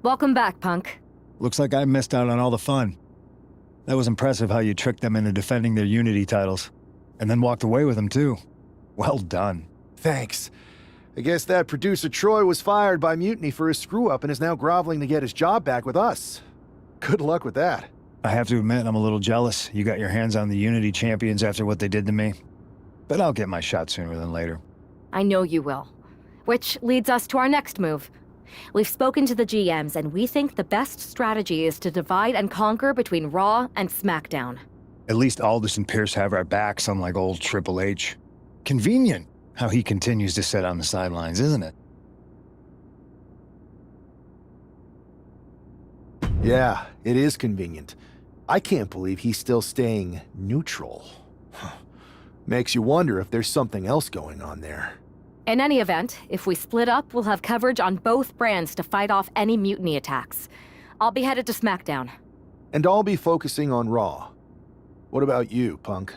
Welcome back, punk. Looks like I missed out on all the fun. That was impressive how you tricked them into defending their Unity titles. And then walked away with them, too. Well done. Thanks. I guess that producer Troy was fired by Mutiny for his screw-up and is now groveling to get his job back with us. Good luck with that. I have to admit, I'm a little jealous. You got your hands on the Unity champions after what they did to me. But I'll get my shot sooner than later. I know you will. Which leads us to our next move. We've spoken to the GMs, and we think the best strategy is to divide and conquer between Raw and SmackDown. At least Aldous and Pierce have our backs, unlike old Triple H. Convenient how he continues to sit on the sidelines, isn't it? Yeah, it is convenient. I can't believe he's still staying neutral. Makes you wonder if there's something else going on there. In any event, if we split up, we'll have coverage on both brands to fight off any Mutiny attacks. I'll be headed to SmackDown. And I'll be focusing on Raw. What about you, Punk?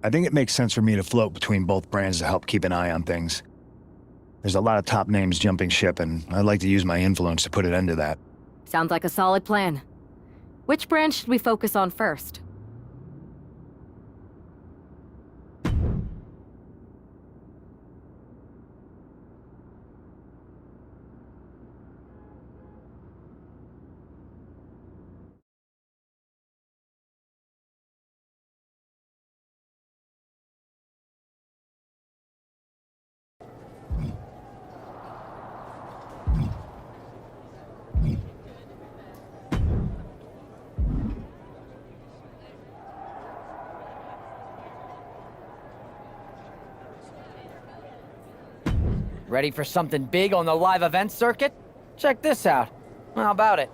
I think it makes sense for me to float between both brands to help keep an eye on things. There's a lot of top names jumping ship, and I'd like to use my influence to put an end to that. Sounds like a solid plan. Which brand should we focus on first? Ready for something big on the live event circuit? Check this out. How about it?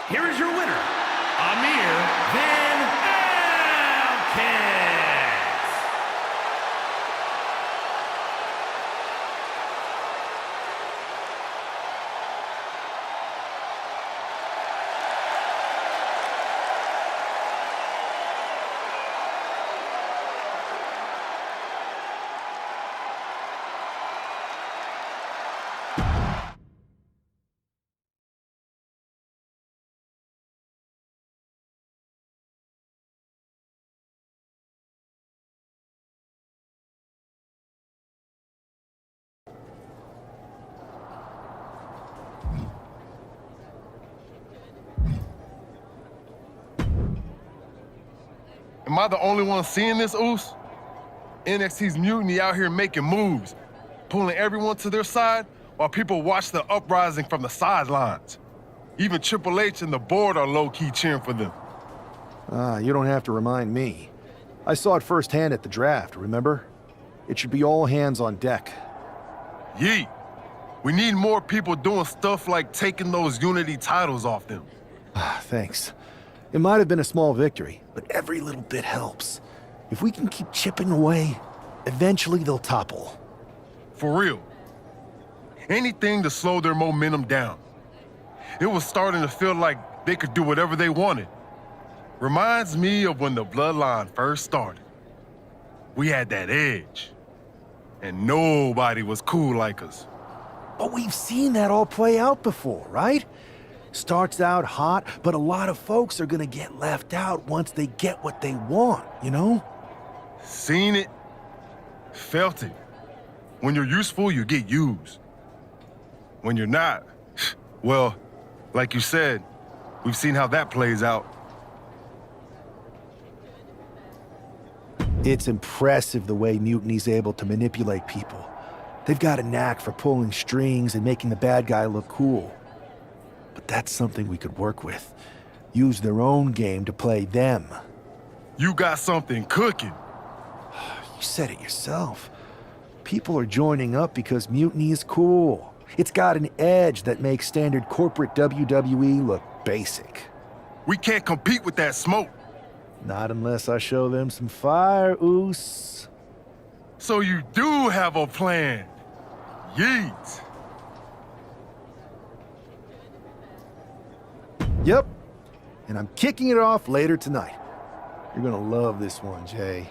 Here is your winner, Amir Van Elkins. Am I the only one seeing this, Oos? NXT's Mutiny out here making moves, pulling everyone to their side while people watch the uprising from the sidelines. Even Triple H and the board are low-key cheering for them. You don't have to remind me. I saw it firsthand at the draft, remember? It should be all hands on deck. Yeet. We need more people doing stuff like taking those Unity titles off them. Thanks. It might have been a small victory, but every little bit helps. If we can keep chipping away, eventually they'll topple. For real. Anything to slow their momentum down. It was starting to feel like they could do whatever they wanted. Reminds me of when the Bloodline first started. We had that edge. And nobody was cool like us. But we've seen that all play out before, right? Starts out hot, but a lot of folks are gonna get left out once they get what they want, you know? Seen it, felt it. When you're useful, you get used. When you're not, well, like you said, we've seen how that plays out. It's impressive the way Mutiny's able to manipulate people. They've got a knack for pulling strings and making the bad guy look cool. But that's something we could work with. Use their own game to play them. You got something cooking. You said it yourself. People are joining up because Mutiny is cool. It's got an edge that makes standard corporate WWE look basic. We can't compete with that smoke. Not unless I show them some fire, Oos. So you do have a plan. Yeet. Yep. And I'm kicking it off later tonight. You're gonna love this one, Jay.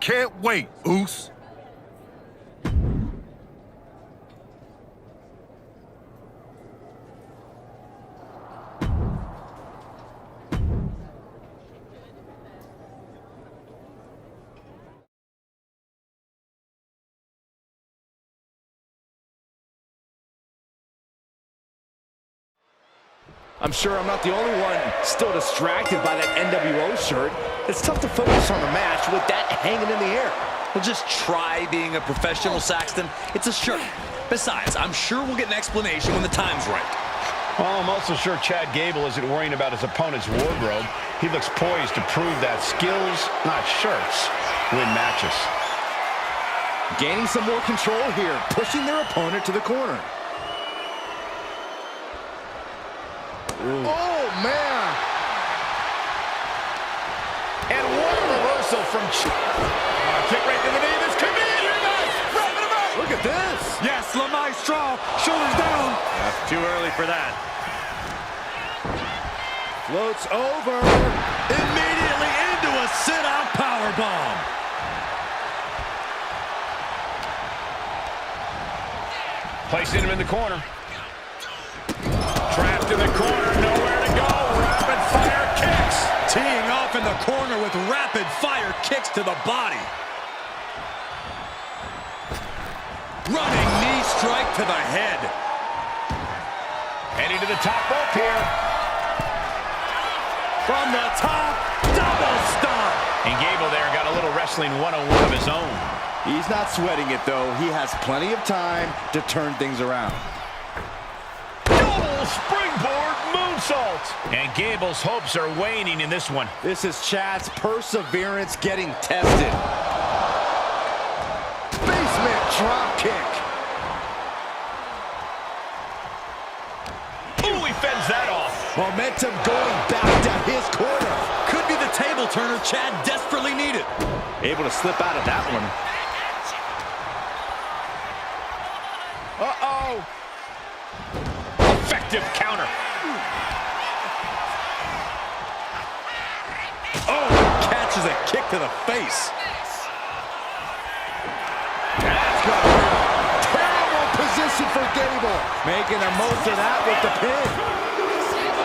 Can't wait, Oos. I'm sure I'm not the only one still distracted by that NWO shirt. It's tough to focus on the match with that hanging in the air. Well, just try being a professional, Saxton. It's a shirt. Besides, I'm sure we'll get an explanation when the time's right. Well, I'm also sure Chad Gable isn't worrying about his opponent's wardrobe. He looks poised to prove that skills, not shirts, win matches. Gaining some more control here, pushing their opponent to the corner. Ooh. Oh, man! And what a reversal from... kick right to the knee. This could be it. Here, guys. Wrapping him up. Look at this. Yes, La Maestro, shoulders down. That's too early for that. Floats over. Immediately into a sit-out powerbomb. Placing him in the corner. Trapped in the corner, nowhere to go. Rapid fire kicks. Teeing off in the corner with rapid fire kicks to the body. Running knee strike to the head. Heading to the top rope here. From the top, double stomp. And Gable there got a little wrestling 101 of his own. He's not sweating it, though. He has plenty of time to turn things around. Double springboard moonsault. And Gable's hopes are waning in this one. This is Chad's perseverance getting tested. Basement drop kick. Ooh, he fends that off. Momentum going back to his corner. Could be the table turner Chad desperately needed. Able to slip out of that one. Uh-oh. Effective counter. Oh, catches a kick to the face. That's good. Terrible position for Gable. Making the most of that with the pin.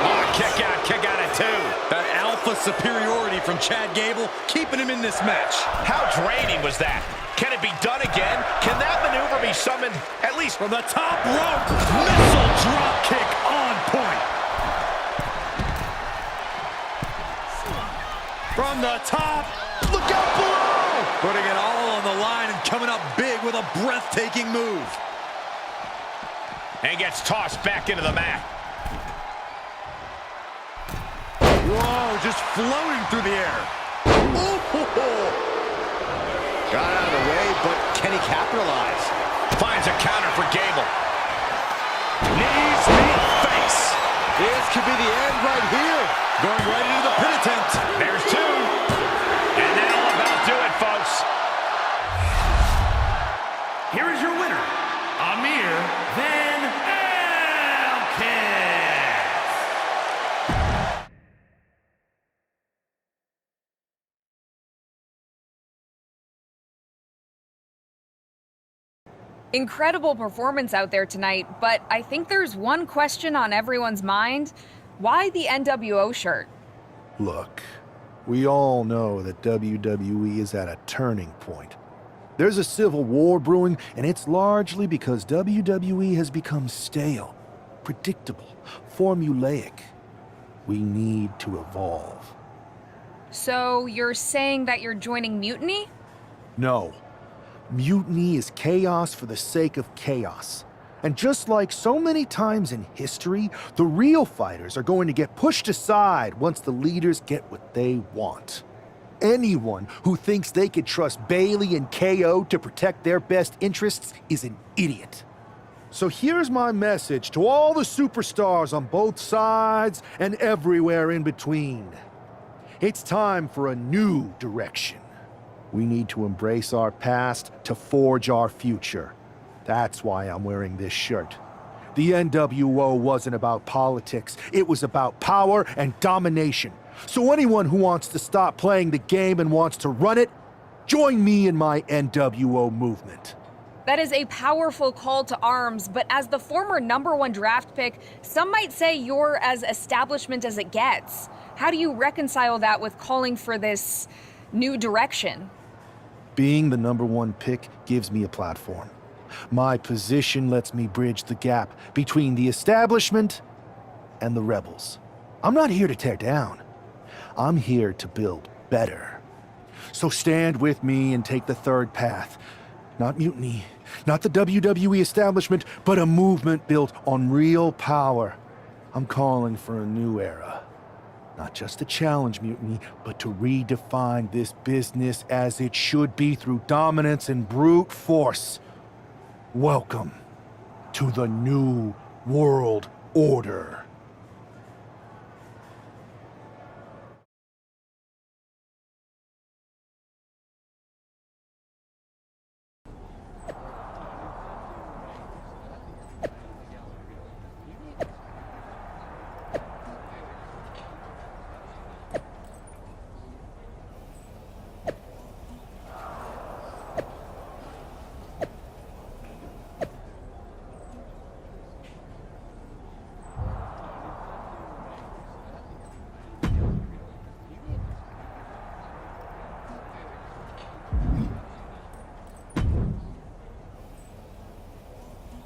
Oh, kick out at 2. That alpha superiority from Chad Gable, keeping him in this match. How draining was that? Can it be done again? Can that maneuver be summoned at least From the top rope, missile drop kick on point. From the top, look out below. Putting it all on the line and coming up big with a breathtaking move. and gets tossed back into the mat? Whoa, just floating through the air. Ooh. Got out of the way, but can he capitalize? Finds a counter for Gable. Knees meet face. This could be the end right here. Going right into the pin attempt. There's two. And that'll about do it, folks. Here is your winner, Amir Van Elkins. Incredible performance out there tonight, but I think there's one question on everyone's mind. Why the NWO shirt? Look, we all know that WWE is at a turning point. There's a civil war brewing, and it's largely because WWE has become stale, predictable, formulaic. We need to evolve. So you're saying that you're joining Mutiny? No. Mutiny is chaos for the sake of chaos. And just like so many times in history, the real fighters are going to get pushed aside once the leaders get what they want. Anyone who thinks they could trust Bailey and KO to protect their best interests is an idiot. So here's my message to all the superstars on both sides and everywhere in between. It's time for a new direction. We need to embrace our past to forge our future. That's why I'm wearing this shirt. The NWO wasn't about politics. It was about power and domination. So anyone who wants to stop playing the game and wants to run it, join me in my NWO movement. That is a powerful call to arms, but as the former #1 draft pick, some might say you're as establishment as it gets. How do you reconcile that with calling for this new direction? Being the #1 pick gives me a platform. My position lets me bridge the gap between the establishment and the rebels. I'm not here to tear down. I'm here to build better. So stand with me and take the third path. Not mutiny, not the WWE establishment, but a movement built on real power. I'm calling for a new era. Not just to challenge mutiny, but to redefine this business as it should be through dominance and brute force. Welcome to the New World Order.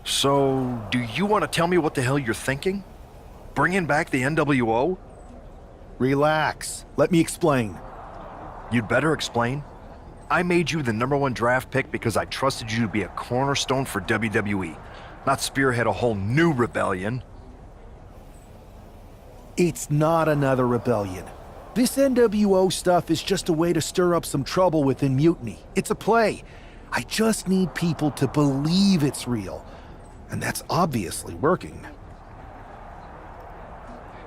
So, do you want to tell me what the hell you're thinking? Bringing back the NWO? Relax. Let me explain. You'd better explain. I made you the #1 draft pick because I trusted you to be a cornerstone for WWE, not spearhead a whole new rebellion. It's not another rebellion. This NWO stuff is just a way to stir up some trouble within Mutiny. It's a play. I just need people to believe it's real. And that's obviously working.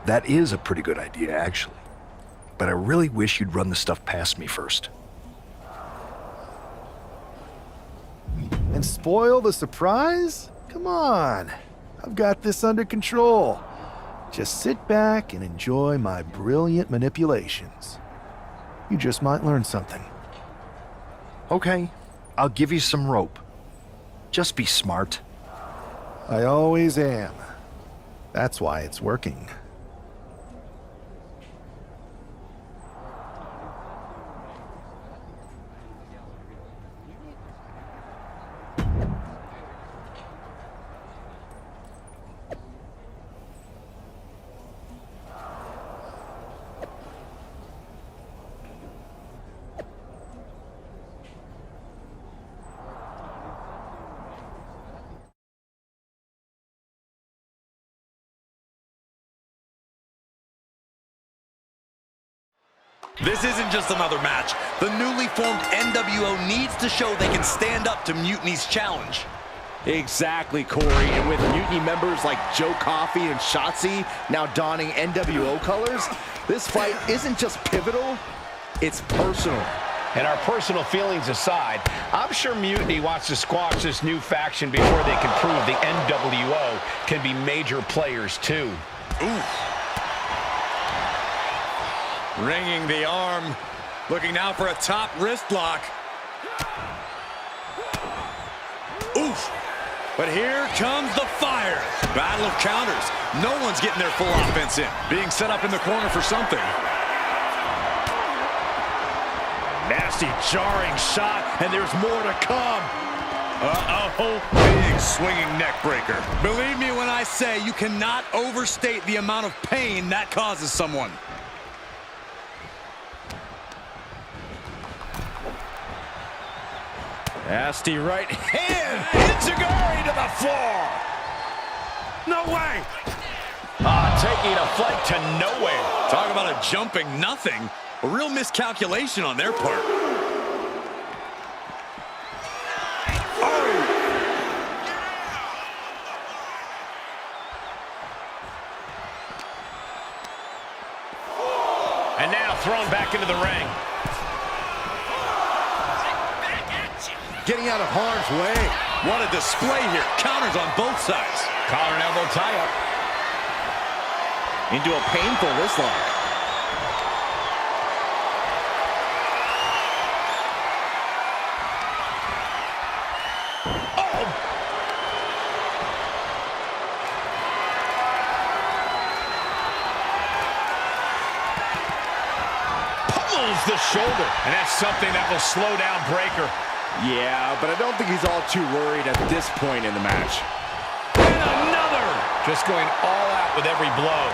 That is a pretty good idea, actually. But I really wish you'd run the stuff past me first. And spoil the surprise? Come on. I've got this under control. Just sit back and enjoy my brilliant manipulations. You just might learn something. Okay, I'll give you some rope. Just be smart. I always am. That's why it's working. This isn't just another match. The newly formed NWO needs to show they can stand up to Mutiny's challenge. Exactly, Corey. And with Mutiny members like Joe Coffey and Shotzi now donning NWO colors, this fight isn't just pivotal, it's personal. And our personal feelings aside, I'm sure Mutiny wants to squash this new faction before they can prove the NWO can be major players too. Ooh. Ringing the arm, looking now for a top wrist lock. Oof. But here comes the fire. Battle of counters. No one's getting their full offense in. Being set up in the corner for something. Nasty jarring shot, and there's more to come. Uh-oh. Big swinging neck breaker. Believe me when I say you cannot overstate the amount of pain that causes someone. Nasty right hand. Enziguri to the floor. No way. Taking a flight to nowhere. Talk about a jumping nothing. A real miscalculation on their part. And now thrown back into the ring. Getting out of harm's way. What a display here. Counters on both sides. Collar and elbow tie-up. Into a painful wrist lock. Oh! Pummels the shoulder. And that's something that will slow down Breaker. Yeah, but I don't think he's all too worried at this point in the match. And another! Just going all out with every blow.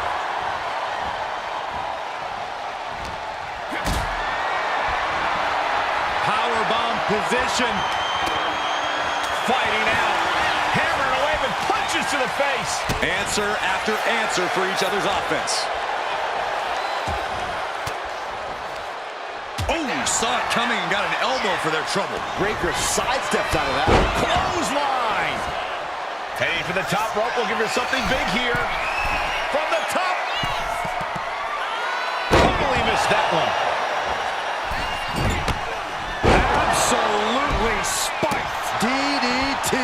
Powerbomb position. Fighting out. Hammering away with punches to the face. Answer after answer for each other's offense. Saw it coming and got an elbow for their trouble. Breaker sidesteps out of that. Clothesline. Heading for the top rope. We'll give her something big here. From the top. Totally missed that one. Absolutely spiked. DDT.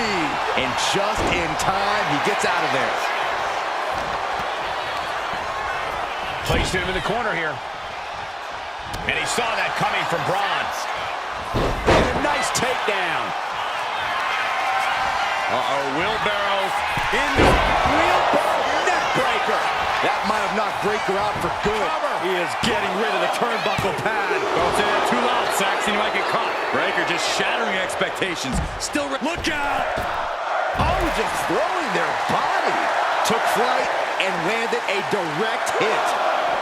And just in time, he gets out of there. Placed him in the corner here. And he saw that coming from Braun. And a nice takedown. Wheelbarrow into Wheelbarrow neck breaker. That might have knocked Breaker out for good. He is getting rid of the turnbuckle pad. Don't say that too loud, Saxon. You might get caught. Breaker just shattering expectations. Still, look out! Oh, just throwing their body. took flight and landed a direct hit.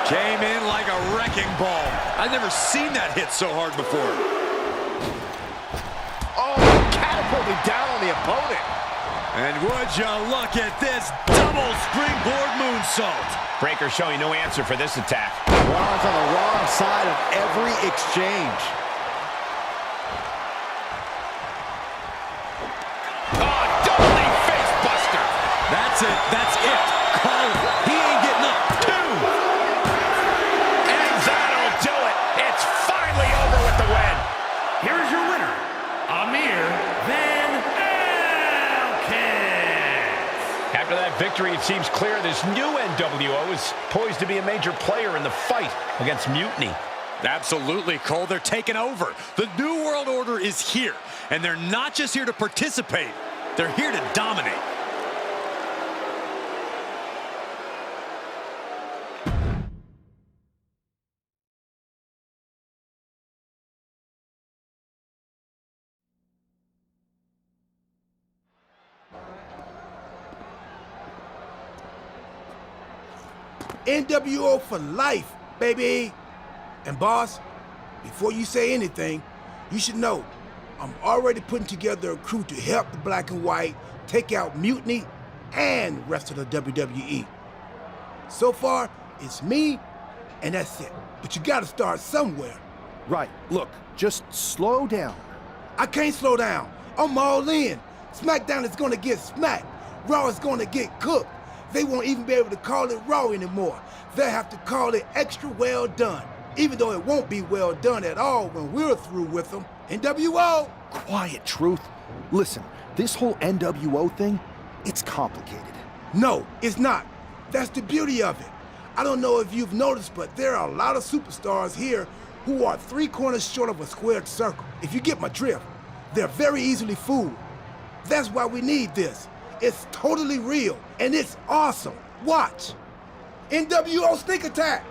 Came in like a wrecking ball. I've never seen that hit so hard before. Oh, catapulted down on the opponent. And would you look at this double springboard moonsault. Breaker showing no answer for this attack. Ron's on the wrong side of every exchange. Oh, double knee face buster. That's it. That's it. Call it. He ain't getting up. 2. And that'll do it. It's finally over with the win. Here's your winner, Amir Van Elkins. After that victory, it seems clear this new NWO is poised to be a major player in the fight against Mutiny. Absolutely, Cole. They're taking over. The New World Order is here. And they're not just here to participate. They're here to dominate. NWO for life, baby. And boss, before you say anything, you should know I'm already putting together a crew to help the Black and White take out Mutiny and the rest of the WWE. So far, it's me, and that's it. But you gotta start somewhere. Right. Look, just slow down. I can't slow down. I'm all in. SmackDown is gonna get smacked. Raw is gonna get cooked. They won't even be able to call it Raw anymore. They'll have to call it extra well done, even though it won't be well done at all when we're through with them. NWO! Quiet, Truth. Listen, this whole NWO thing, it's complicated. No, it's not. That's the beauty of it. I don't know if you've noticed, but there are a lot of superstars here who are 3 corners short of a squared circle. If you get my drift, they're very easily fooled. That's why we need this. It's totally real, and it's awesome. Watch. NWO sneak attack.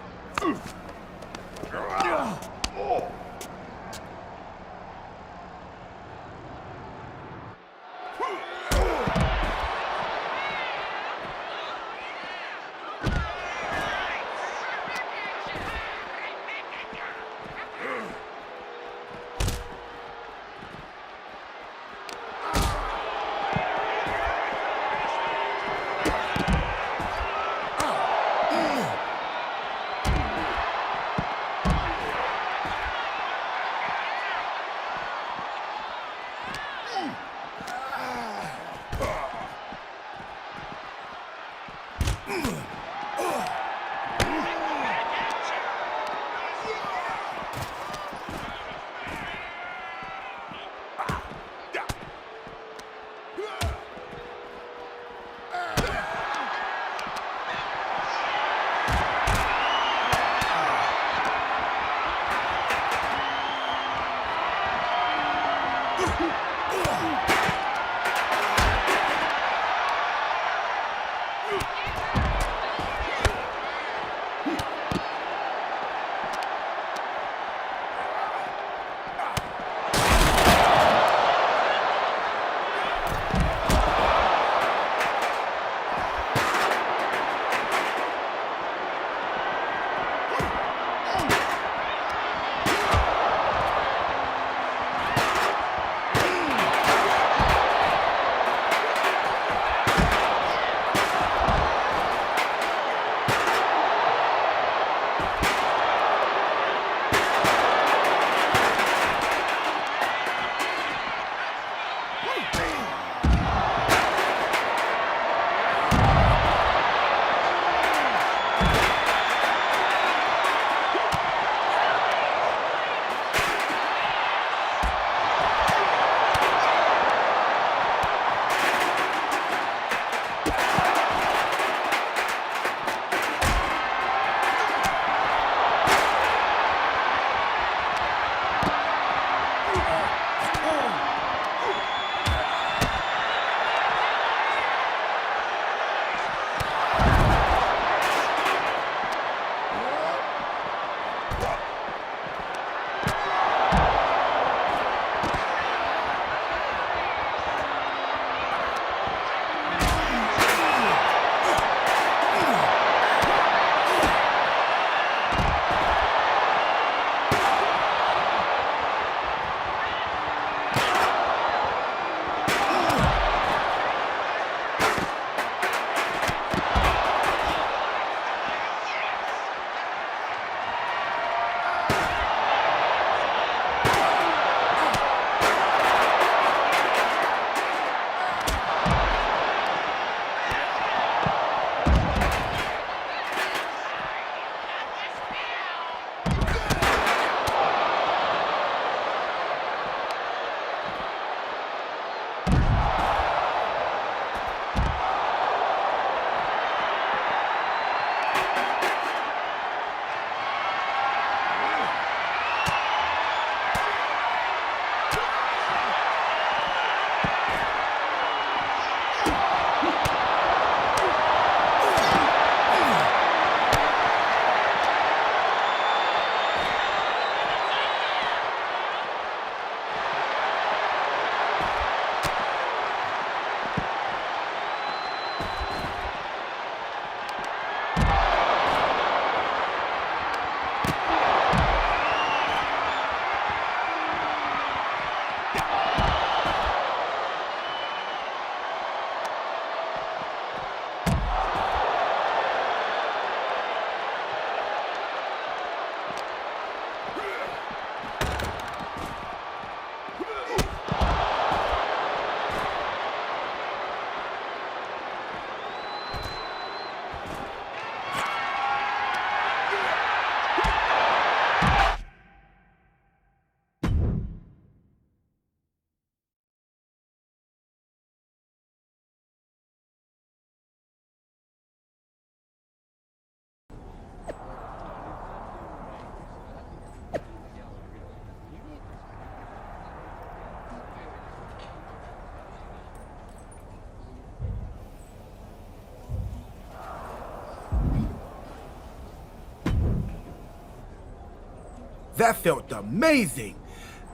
That felt amazing.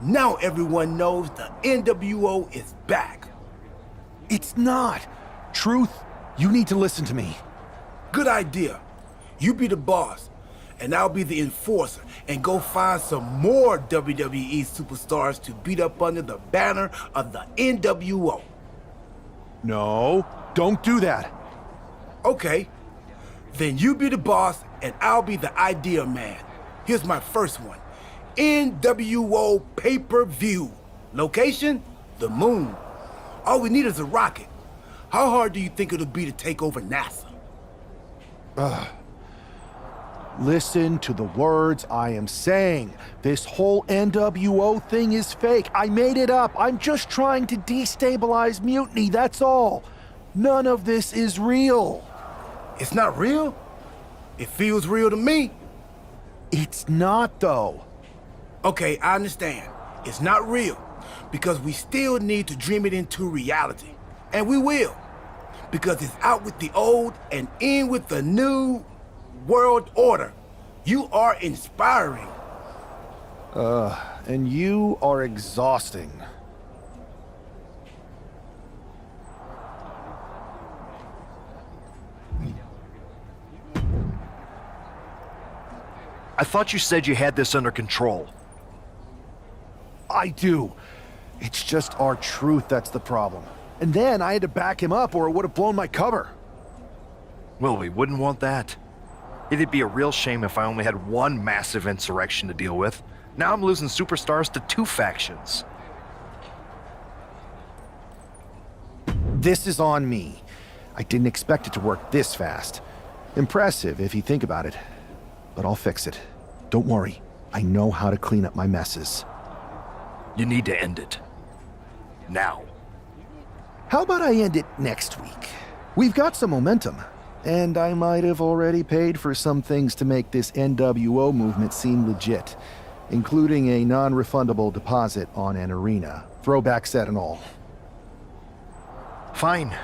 Now everyone knows the NWO is back. It's not. Truth, you need to listen to me. Good idea. You be the boss, and I'll be the enforcer, and go find some more WWE superstars to beat up under the banner of the NWO. No, don't do that. Okay. Then you be the boss, and I'll be the idea man. Here's my first one. NWO pay-per-view. Location? The moon. All we need is a rocket. How hard do you think it'll be to take over NASA? Listen to the words I am saying. This whole NWO thing is fake. I made it up. I'm just trying to destabilize Mutiny, that's all. None of this is real. It's not real? It feels real to me. It's not, though. Okay, I understand. It's not real, because we still need to dream it into reality. And we will, because it's out with the old and in with the new world order. You are inspiring. And you are exhausting. I thought you said you had this under control. I do. It's just our truth that's the problem. And then I had to back him up or it would have blown my cover. Well, we wouldn't want that. It'd be a real shame if I only had one massive insurrection to deal with. Now I'm losing superstars to two factions. This is on me. I didn't expect it to work this fast. Impressive if you think about it. But I'll fix it. Don't worry. I know how to clean up my messes. You need to end it. Now. How about I end it next week? We've got some momentum. And I might have already paid for some things to make this NWO movement seem legit, including a non-refundable deposit on an arena, throwback set and all. Fine.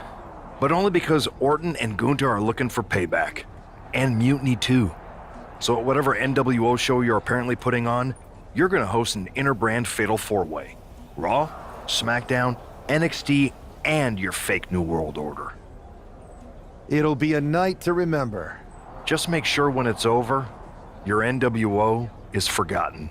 But only because Orton and Gunther are looking for payback. And Mutiny too. So at whatever NWO show you're apparently putting on, you're gonna host an inter-brand fatal four-way. Raw, SmackDown, NXT, and your fake New World Order. It'll be a night to remember. Just make sure when it's over, your NWO is forgotten.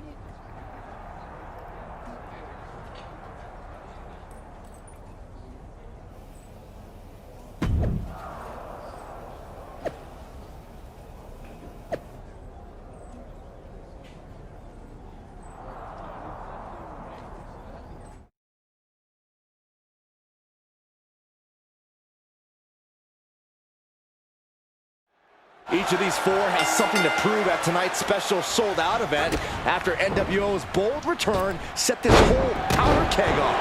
Each of these four has something to prove at tonight's special sold-out event after NWO's bold return set this whole powder keg off.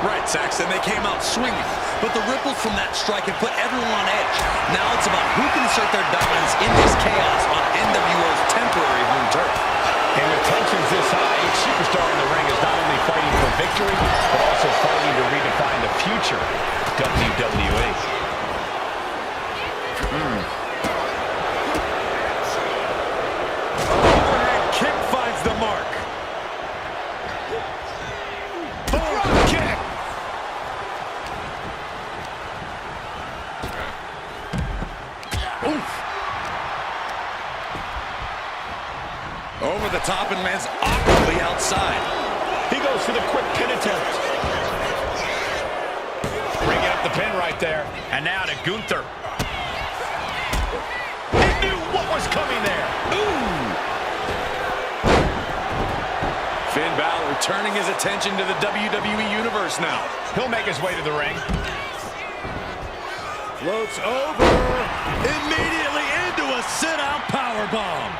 Right, Saxton, they came out swinging, but the ripples from that strike had put everyone on edge. Now it's about who can insert their dominance in this chaos on NWO's temporary home turf. And with tensions this high, each superstar in the ring is not only fighting for victory, but also fighting to redefine the future of WWE. Kick finds the mark. Boom, kick. Oof. Over the top and lands awkwardly outside. He goes for the quick pin attempt. Bringing up the pin right there. And now to Gunther. He knew what was coming there. Ooh. Finn Balor turning his attention to the WWE Universe now. He'll make his way to the ring. Floats over. Immediately into a sit-out powerbomb.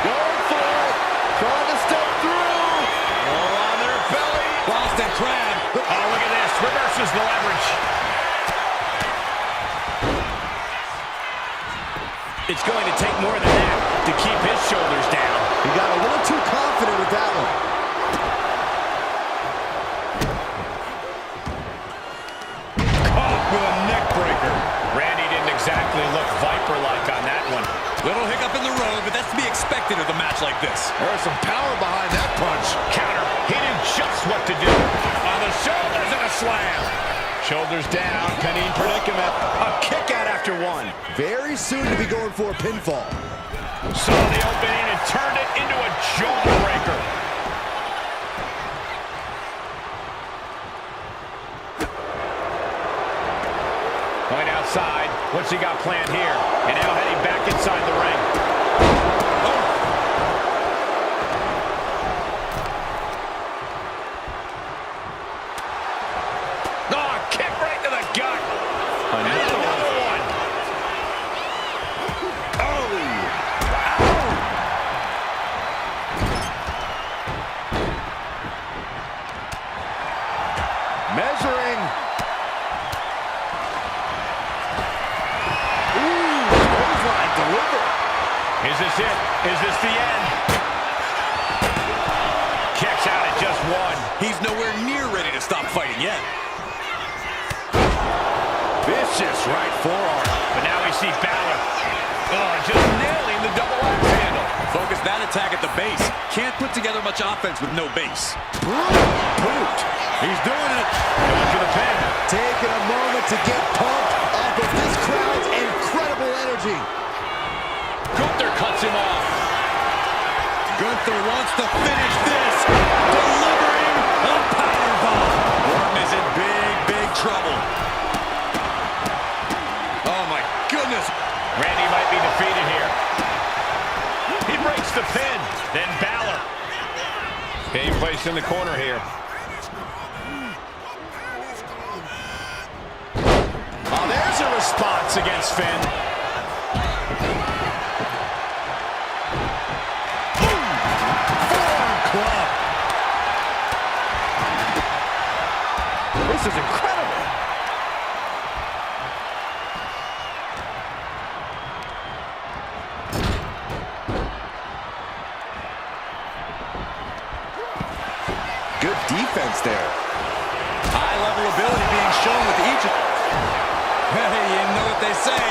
Going for it. Trying to step through. All on their belly. Boston Crab. Oh, look at this. Reverses the leverage. It's going to take more than that to keep his shoulders down. He got a little too confident with that one. Caught with a neck breaker. Randy didn't exactly look Viper-like on that match like this. There's some power behind that punch. Counter. He knew just what to do. On the shoulders and a slam. Shoulders down. Penny predicament. A kick out after one. Very soon to be going for a pinfall. Saw the opening and turned it into a jawbreaker. Going outside. What's he got planned here? And now heading back inside the ring. Oh, kick right to the gut. Another one. Measuring. Ooh, clothesline delivered. Is this it? Is this the end? Kicks out at just one. He's nowhere near ready to stop fighting yet. Vicious right forearm. But now we see Balor. Oh, just nailing the double axe handle. Focus that attack at the base. Can't put together much offense with no base. Boot. He's doing it. Going for the pin. Taking a moment to get pumped off of this crowd's incredible energy. Gunther cuts him off. Gunther wants to finish this. Delivering a powerbomb. Orton is in big trouble. Oh my goodness. Randy might be defeated here. He breaks the pin. Then Balor. Being placed in the corner here. Oh, there's a response against Finn. Forearm club. This is incredible. Good defense there. High-level ability being shown with each. Hey, you know what they say.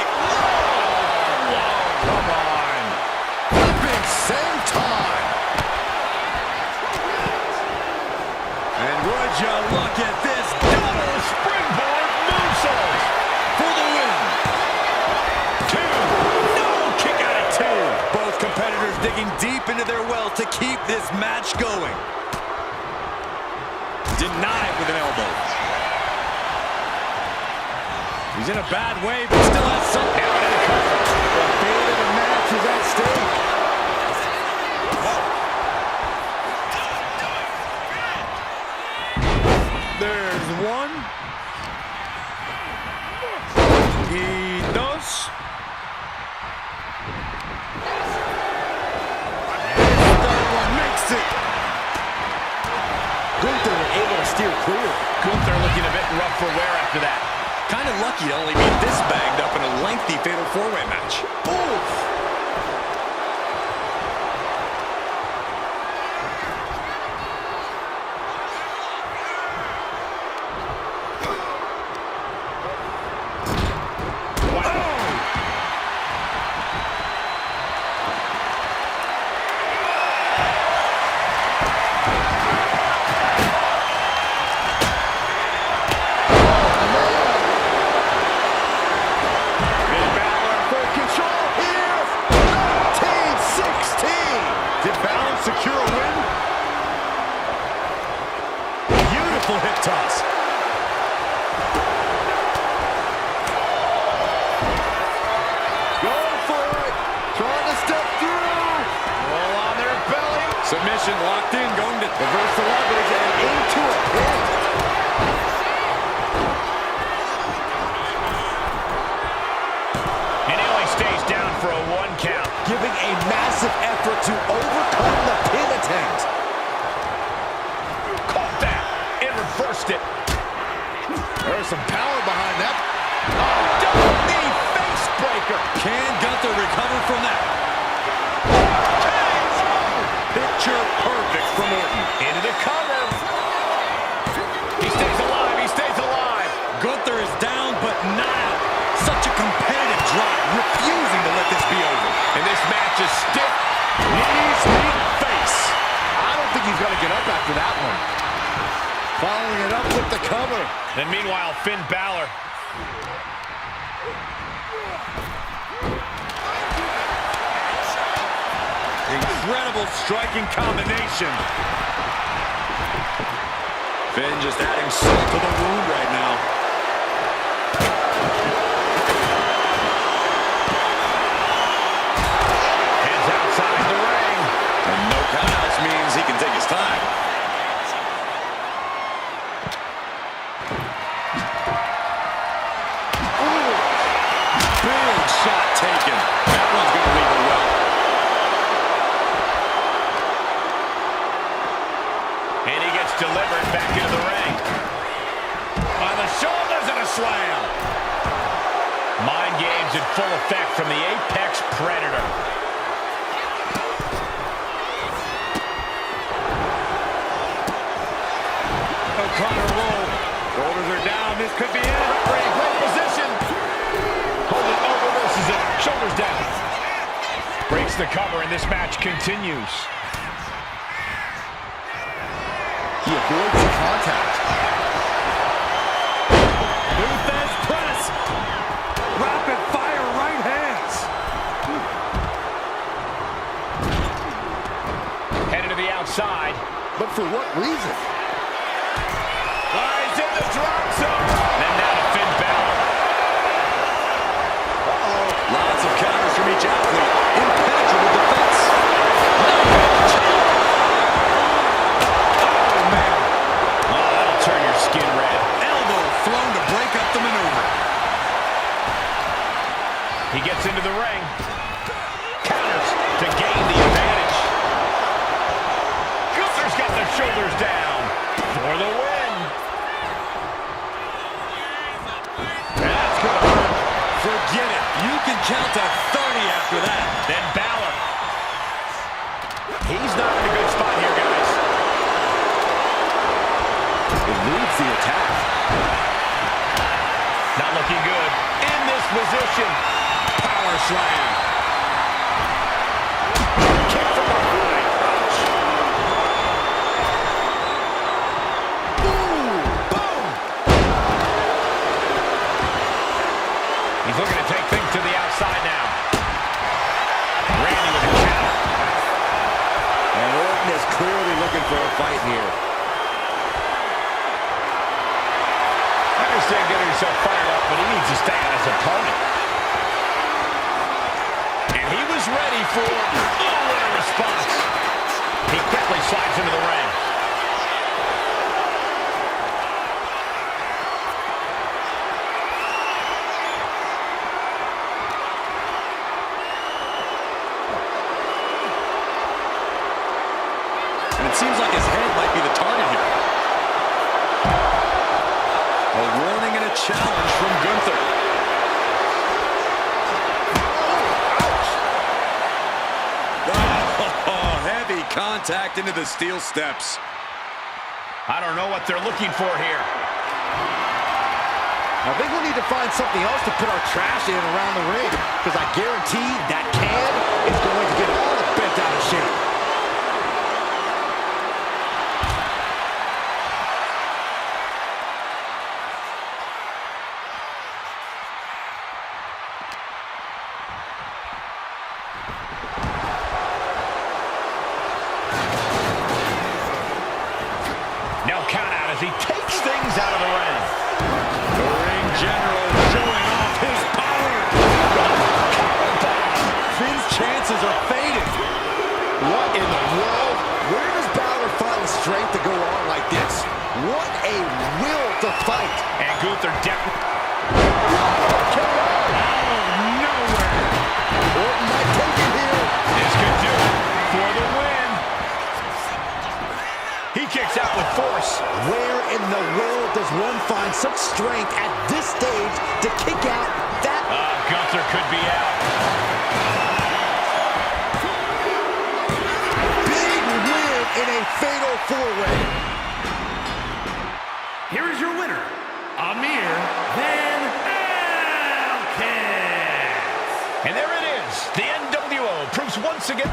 Come on. Flipping senton. And would you look at this double springboard moonsault for the win. Two. No, kick out at two. Both competitors digging deep into their well to keep this match going. Denied with an elbow. He's in a bad way, but still has something out in the cover. The fate of the match is at stake. There's one. He does. This third one makes it. Gunther able to steer clear. Gunther looking a bit rough for wear after that. Kind of lucky to only be this bagged up in a lengthy fatal four-way match. Oof. Secure a win. Beautiful hip toss. Going for it. Trying to step through. Roll on their belly. Submission locked in. Going to reverse the leverage and into a pin. And he only stays down for a 1 count. Giving a massive effort to overcome the pin attempt. Caught that and reversed it. There's some power behind that. Oh, double knee face breaker. Can Gunther recover from that? Picture perfect from Orton. Into the cover. He stays alive. He stays alive. Gunther is down, but not out. Such a competitive drive, refusing to let this be over. And this match is stiff. Knees with the cover. And meanwhile, Finn Balor. Incredible striking combination. Finn just adding salt to the wound right now. Heads outside the ring. And no countouts means he can take his time. Ooh. Big shot taken. That one's going to leave a well. And he gets delivered back into the ring. On the shoulders and a slam. Mind games in full effect from the Apex Predator. O'Connor roll. Shoulders are down. This could be it. Great position. Holding over versus it. Shoulders down. Breaks the cover and this match continues. He avoids the contact. Luthez press. Rapid fire right hands. Headed to the outside. But for what reason? Lies in the drop zone. Then down to Finn Balor. Lots of counters from each athlete. Impenetrable defense. That'll turn your skin red. Elbow thrown to break up the maneuver. He gets into the ring. Counters to gain the advantage. Gunther's got the shoulders down for the win. That's going to hurt. Forget it. You can count to 30 after that. Then Balor. He's not in a good spot here, guys. Eludes the attack. Not looking good. In this position. Power slam. Kick from behind. Boom! Boom! He's looking to take things to the outside now. Randy with a counter. And Orton is clearly looking for a fight here. I understand getting himself fired up, but he needs to stay on his opponent. And he was ready for what a response. He quickly slides into the ring. And it seems like his head might be the target here. A warning and a challenge from Gunther. Oh, heavy contact into the steel steps. I don't know what they're looking for here. I think we'll need to find something else to put our trash in around the ring, because I guarantee that can is going to get all bent out of shape. No count out as he takes things out of the ring. The ring general showing off his power. Finn's chances are fading. What in the world? Where does Balor find the strength to go on like this? What a will to fight. And Gunther definitely. Nowhere. Orton might take it here. This could do it for the win. He kicks out with force. Where in the world does one find such strength at this stage to kick out that? Gunther could be out. Big win in a fatal four-way. Here is your winner, Amir Van Alkins. And there it is. The NWO proves once again.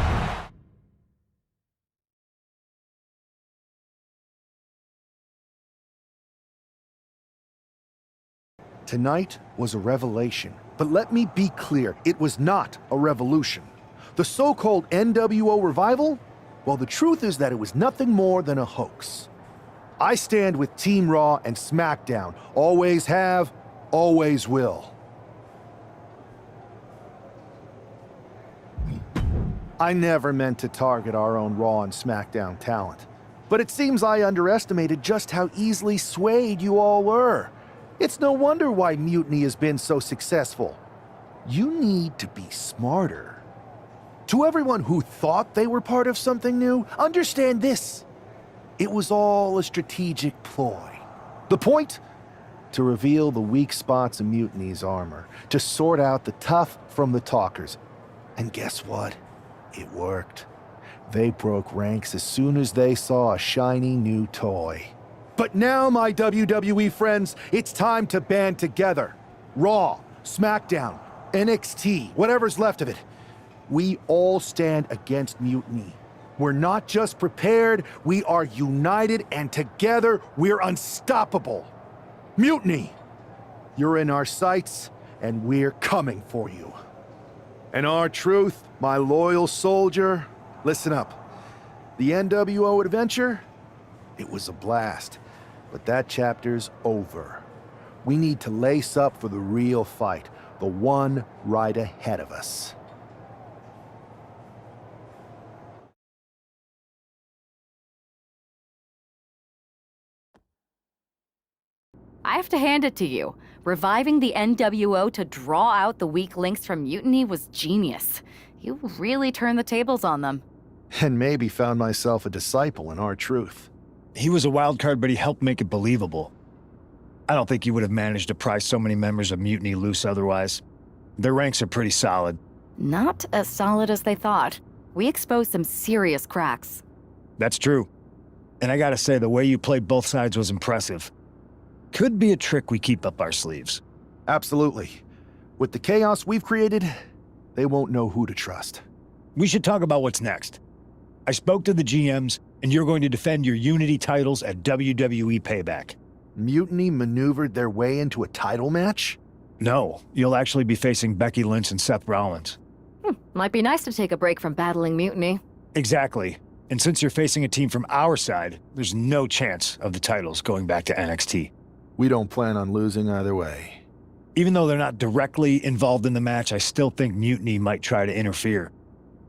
Tonight was a revelation. But let me be clear, it was not a revolution. The so-called NWO revival? Well, the truth is that it was nothing more than a hoax. I stand with Team Raw and SmackDown. Always have, always will. I never meant to target our own Raw and SmackDown talent. But it seems I underestimated just how easily swayed you all were. It's no wonder why Mutiny has been so successful. You need to be smarter. To everyone who thought they were part of something new, understand this. It was all a strategic ploy. The point? To reveal the weak spots in Mutiny's armor, to sort out the tough from the talkers. And guess what? It worked. They broke ranks as soon as they saw a shiny new toy. But now, my WWE friends, it's time to band together. Raw, SmackDown, NXT, whatever's left of it. We all stand against Mutiny. We're not just prepared, we are united, and together we're unstoppable. Mutiny, you're in our sights, and we're coming for you. And R-Truth, my loyal soldier, listen up. The NWO adventure, it was a blast, but that chapter's over. We need to lace up for the real fight, the one right ahead of us. I have to hand it to you. Reviving the NWO to draw out the weak links from Mutiny was genius. You really turned the tables on them. And maybe found myself a disciple in R-Truth. He was a wild card, but he helped make it believable. I don't think he would have managed to pry so many members of Mutiny loose otherwise. Their ranks are pretty solid. Not as solid as they thought. We exposed some serious cracks. That's true. And I gotta say, the way you played both sides was impressive. Could be a trick we keep up our sleeves. Absolutely. With the chaos we've created, they won't know who to trust. We should talk about what's next. I spoke to the GMs, and you're going to defend your Unity titles at WWE Payback. Mutiny maneuvered their way into a title match? No, you'll actually be facing Becky Lynch and Seth Rollins. Might be nice to take a break from battling Mutiny. Exactly. And since you're facing a team from our side, there's no chance of the titles going back to NXT. We don't plan on losing either way. Even though they're not directly involved in the match, I still think Mutiny might try to interfere.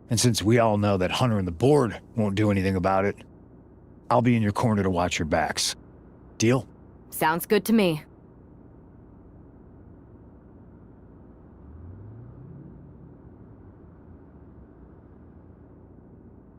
And since we all know that Hunter and the board won't do anything about it, I'll be in your corner to watch your backs. Deal? Sounds good to me.